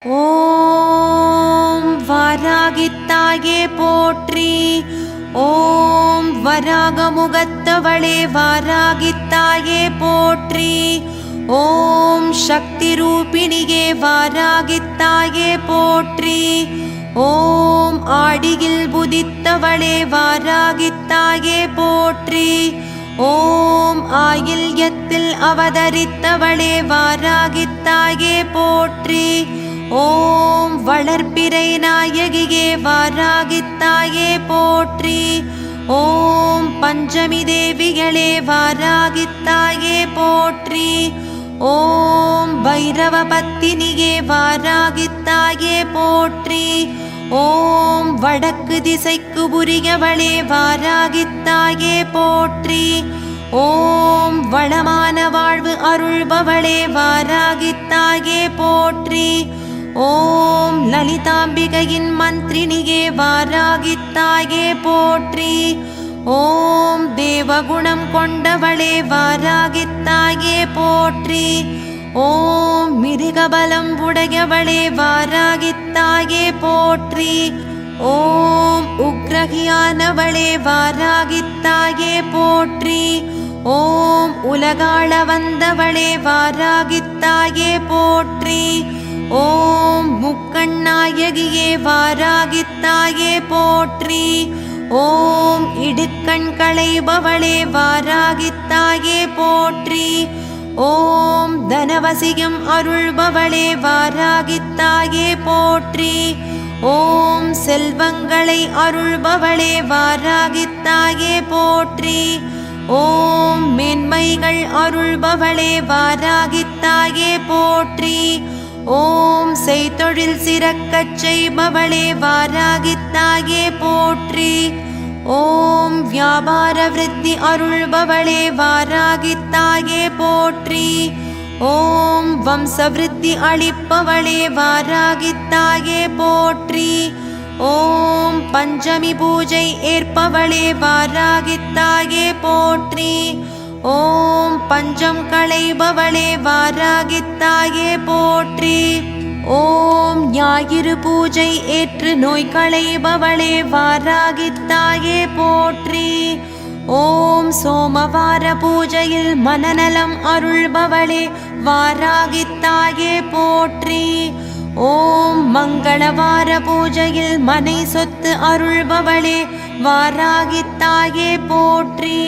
ஓம் வாராகித்தாயே போற்றி. ஓம் வராகமுகத்தவளே வாராகித்தாயே போற்றி. ஓம் சக்தி ரூபிணியே வாராகித்தாயே போற்றி. ஓம் ஆடியில் புதித்தவளே வாராகித்தாயே போற்றி. ஓம் ஆயில்யத்தில் அவதரித்தவளே வாராகித்தாயே போற்றி. ஓம் வளர்ப்பிறை நாயகியே வாராகித்தாயே போற்றி. ஓம் பஞ்சமி தேவிகளே வாராகித்தாயே போற்றி. ஓம் பைரவ பத்தினியே வாராகித்தாயே போற்றி. ஓம் வடக்கு திசைக்கு உரியவளே வாராகித்தாயே போற்றி. ஓம் வளமான வாழ்வு அருள்பவளே வாராகித்தாயே போற்றி. ஓம் லலிதாம்பிகையின் மந்திரினியே வாராகித்தாயே போற்றி. ஓம் தேவகுணம் கொண்டவளே வாராகித்தாயே போற்றி. ஓம் மிருகபலம் உடையவளே வாராகித்தாயே போற்றி. ஓம் உக்ரகியானவளே வாராகித்தாயே போற்றி. ஓம் உலகாள வந்தவளே வாராகித்தாயே போற்றி. ஓம் முக்கண்ணாயகியே வாராகித்தாயே போற்றி. ஓம் இடுக்கண் களைபவளே வாராகித்தாயே போற்றி. ஓம் தனவசியம் அருள்பவளே வாராகித்தாயே போற்றி. ஓம் செல்வங்களை அருள்பவளே வாராகித்தாயே போற்றி. ஓம் மேன்மைகள் அருள்பவளே வாராகித்தாயே போற்றி. ஓம் செய்தொழில் சிறக்கச் செய்பவளே வாராகித்தாயே போற்றி. ஓம் வியாபார விருத்தி அருள்பவளே வாராகித்தாயே போற்றி. ஓம் வம்சவிருத்தி அளிப்பவளே வாராகித்தாயே போற்றி. ஓம் பஞ்சமி பூஜை ஏற்பவளே வாராகித்தாயே போற்றி. ஓம் பஞ்சம் களைபவளே வாராகித்தாயே போற்றி. ஓம் ஞாயிறு பூஜை ஏற்று நோய் களைபவளே வாராகித்தாயே போற்றி. ஓம் சோமவார பூஜையில் மனநலம் அருள்பவளே வாராகித்தாயே போற்றி. ஓம் மங்களவார பூஜையில் மனை சொத்து அருள்பவளே வாராகித்தாயே போற்றி.